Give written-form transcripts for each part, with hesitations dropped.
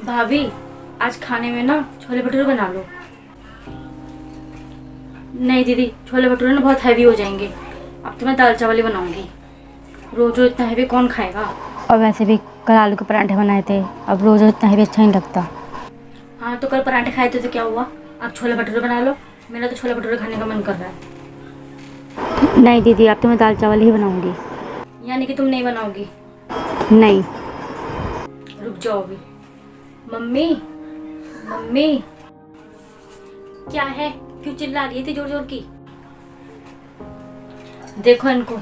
भाभी, आज खाने में ना छोले भटूरे बना लो। नहीं दीदी, छोले भटूरे ना बहुत हैवी हो जाएंगे। अब तो मैं दाल चावल ही बनाऊंगी। रोज रोज इतना हैवी कौन खाएगा। और वैसे भी कल आलू के पराठे बनाए थे, अब रोज रोज इतना हैवी अच्छा नहीं लगता। हाँ तो कल पराठे खाए थे तो क्या हुआ, अब छोले भटूरे बना लो। मेरा तो छोले भटूरे खाने का मन कर रहा है। नहीं दीदी, अब तो मैं दाल चावल ही बनाऊंगी। यानी कि तुम नहीं बनाओगी? नहीं। रुक जाओ अभी। मम्मी, मम्मी, क्या है? क्यों चिल्ला रही थी जोर जोर की? देखो इनको,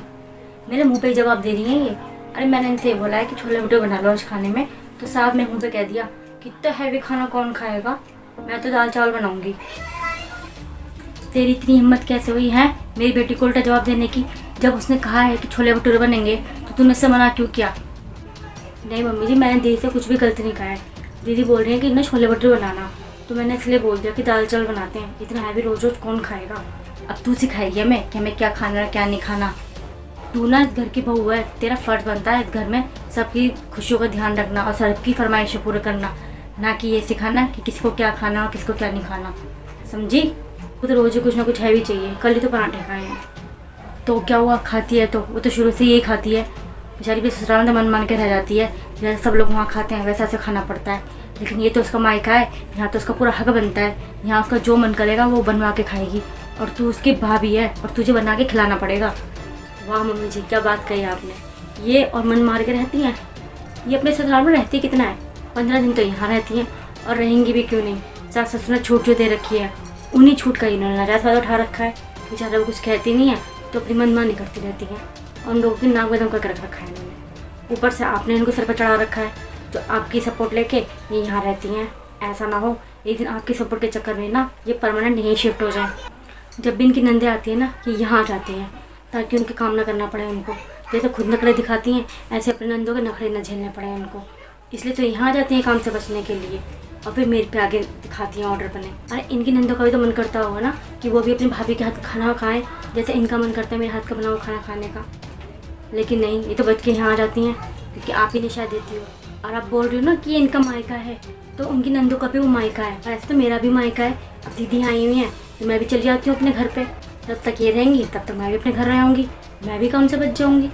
मेरे मुंह पे जवाब दे रही है ये। अरे मैंने इनसे बोला है कि छोले भटूरे बना लो आज खाने में, तो साहब ने मुंह पे कह दिया कि इतना हैवी खाना कौन खाएगा, मैं तो दाल चावल बनाऊंगी। तेरी इतनी हिम्मत कैसे हुई है मेरी बेटी को उल्टा जवाब देने की? जब उसने कहा है कि छोले भटूरे बनेंगे तो तूने उससे मना क्यों किया? नहीं मम्मी जी, मैंने दीदी से कुछ भी गलत नहीं कहा है। दीदी बोल रही है कि ना छोले भटूरे बनाना, तो मैंने इसलिए बोल दिया कि दाल चावल बनाते हैं। इतना हैवी रोज रोज कौन खाएगा। अब तू सिखाएगी हमें कि हमें क्या खाना है क्या नहीं खाना। तू ना इस घर की बहू है, तेरा फर्ज बनता है इस घर में सबकी खुशियों का ध्यान रखना और सबकी फरमाइशें पूरे करना, ना कि ये सिखाना कि किसको क्या खाना और किसको क्या नहीं खाना। समझी? वो तो रोज ही कुछ ना कुछ हैवी चाहिए। कल ही तो पराठे खाए हैं, तो क्या हुआ, खाती है तो वो तो शुरू से यही खाती है। बेचारी भी ससुराल में मन मान के रह जाती है, जैसे सब लोग वहाँ खाते हैं वैसा ऐसे खाना पड़ता है। लेकिन ये तो उसका मायका है, यहाँ तो उसका पूरा हक बनता है। यहाँ उसका जो मन करेगा वो बनवा के खाएगी, और तू उसकी भाभी है और तुझे बना के खिलाना पड़ेगा। वाह मम्मी जी, क्या बात कही आपने। ये और मन मार के रहती हैं। ये अपने ससुराल में रहती कितना है, 15 दिन तो यहाँ रहती हैं, और रहेंगी भी क्यों नहीं। सास ससुर ने छूट जो दे रखी है, उन्हीं छूट का इन्होंने नाजायज़ फायदा उठा रखा है। बेचारा वो कुछ कहती नहीं है तो अपनी मनमानी करती रहती है, और उन लोगों की नाक बदम करके रख रखा है इन्होंने। ऊपर से आपने इनको सर पर चढ़ा रखा है, जो आपकी सपोर्ट लेके ये यहाँ रहती हैं। ऐसा ना हो एक दिन आपकी सपोर्ट के चक्कर में ना ये परमानेंट यहीं शिफ्ट हो जाए। जब भी इनकी नंदे आती है ना, ये यहाँ आ जाती हैं ताकि उनके काम ना करना पड़े उनको। जैसे खुद नखरे दिखाती हैं ऐसे अपने नंदों के नखरे न झेलने पड़े उनको, इसलिए तो यहाँ आ जाती हैं काम से बचने के लिए, और फिर मेरे पे आगे दिखाती हैं ऑर्डर बने। अरे इनकी नंदों का भी तो मन करता होगा ना कि वो भी अपनी भाभी के हाथ का खाना खाएं, जैसे इनका मन करता है मेरे हाथ का बना हुआ खाना खाने का। लेकिन नहीं, ये तो बच के यहाँ आ जाती हैं क्योंकि आप ही निशा देती हो। और आप बोल रही हो ना कि ये इनका मायका है, तो उनकी नंदों का भी वो मायका है, और ऐसे तो मेरा भी मायका है। अब दीदी आई हुई हैं तो मैं भी चली जाती हूँ अपने घर पे। जब तक ये रहेंगी तब तक मैं भी अपने घर रहूँगी, मैं भी काम से बच जाऊँगी।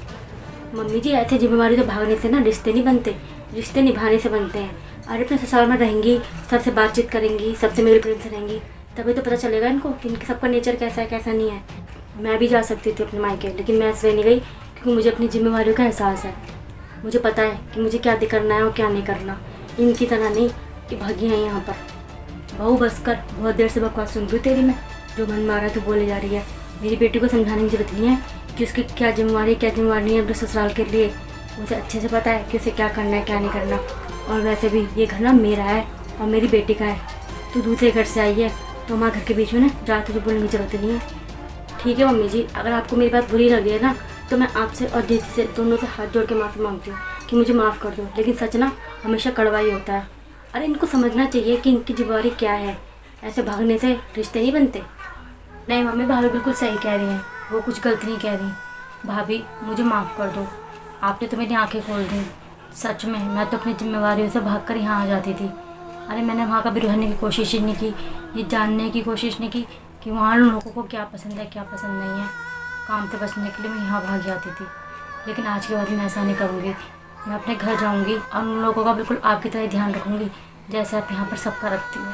मम्मी जी, ऐसे जिम्मेवारी तो भागने से ना रिश्ते नहीं बनते, रिश्ते निभाने से बनते हैं। अरे अपने ससुराल में रहेंगी, सबसे बातचीत करेंगी, सबसे मेल प्रेम से रहेंगी, तभी तो पता चलेगा इनको कि इनके सबका नेचर कैसा है कैसा नहीं है। मैं भी जा सकती थी अपने मायके, लेकिन मैं ऐसे नहीं गई क्योंकि मुझे अपनी जिम्मेवारियों का एहसास है। मुझे पता है कि मुझे क्या करना है और क्या नहीं करना। इनकी तरह नहीं कि भागी हैं यहाँ पर। बहू बस कर, बहुत देर से बकवास सुन रही हूँ तेरी मैं, जो मन मारा तो बोले जा रही है। मेरी बेटी को समझाने की जरूरत नहीं है कि उसकी क्या जिम्मेवारी क्या जिम्मेवारी नहीं है अपने ससुराल के लिए। मुझे अच्छे से पता है कि उसे क्या करना है क्या नहीं करना। और वैसे भी ये घर ना मेरा है और मेरी बेटी का है। तू दूसरे घर से आई है तो हमारे घर के बीच में ना ज़्यादा तुझे बोलने की जरूरत नहीं है। ठीक है मम्मी जी, अगर आपको मेरी बात बुरी लगी है ना, तो मैं आपसे और दीदी से दोनों से हाथ जोड़ के माफ़ी मांगती हूँ कि मुझे माफ़ कर दो। लेकिन सच ना हमेशा कड़वा ही होता है। अरे इनको समझना चाहिए कि इनकी जिम्मेवारी क्या है। ऐसे भागने से रिश्ते नहीं बनते। नहीं मम्मी, भाभी बिल्कुल सही कह रही हैं, वो कुछ गलत नहीं कह रही। भाभी मुझे माफ़ कर दो, आपने तो मेरी आंखें खोल दी। सच में मैं तो अपनी जिम्मेवारियों से भागकर यहाँ आ जाती थी। अरे मैंने वहाँ कभी रहने की कोशिश ही नहीं की, ये जानने की कोशिश नहीं की कि वहाँ लोगों को क्या पसंद है क्या पसंद नहीं है। काम से बचने के लिए मैं यहाँ भाग जाती थी। लेकिन आज के बाद मैं ऐसा नहीं करूँगी। मैं अपने घर जाऊँगी और उन लोगों का बिल्कुल आपकी तरह ध्यान रखूँगी जैसे आप यहाँ पर सबका रखती हो।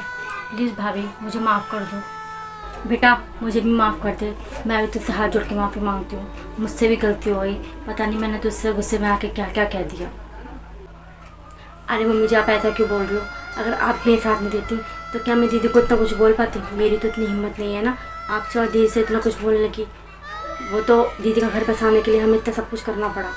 प्लीज़ भाभी मुझे माफ़ कर दो। बेटा मुझे भी माफ़ कर दे, मैं भी तुझसे हाथ जोड़ के माफ़ी मांगती हूँ। मुझसे भी गलती हो गई, पता नहीं मैंने तुझसे गुस्से में आके क्या क्या कह दिया। अरे मम्मी जी, आप ऐसा क्यों बोल रही हो? अगर आप मेरे साथ नहीं देती तो क्या मैं दीदी को इतना कुछ बोल पाती? मेरी तो इतनी हिम्मत नहीं है ना आपसे और दीदी से इतना कुछ बोलने की। वो तो दीदी का घर बसाने के लिए हमें इतना सब कुछ करना पड़ा।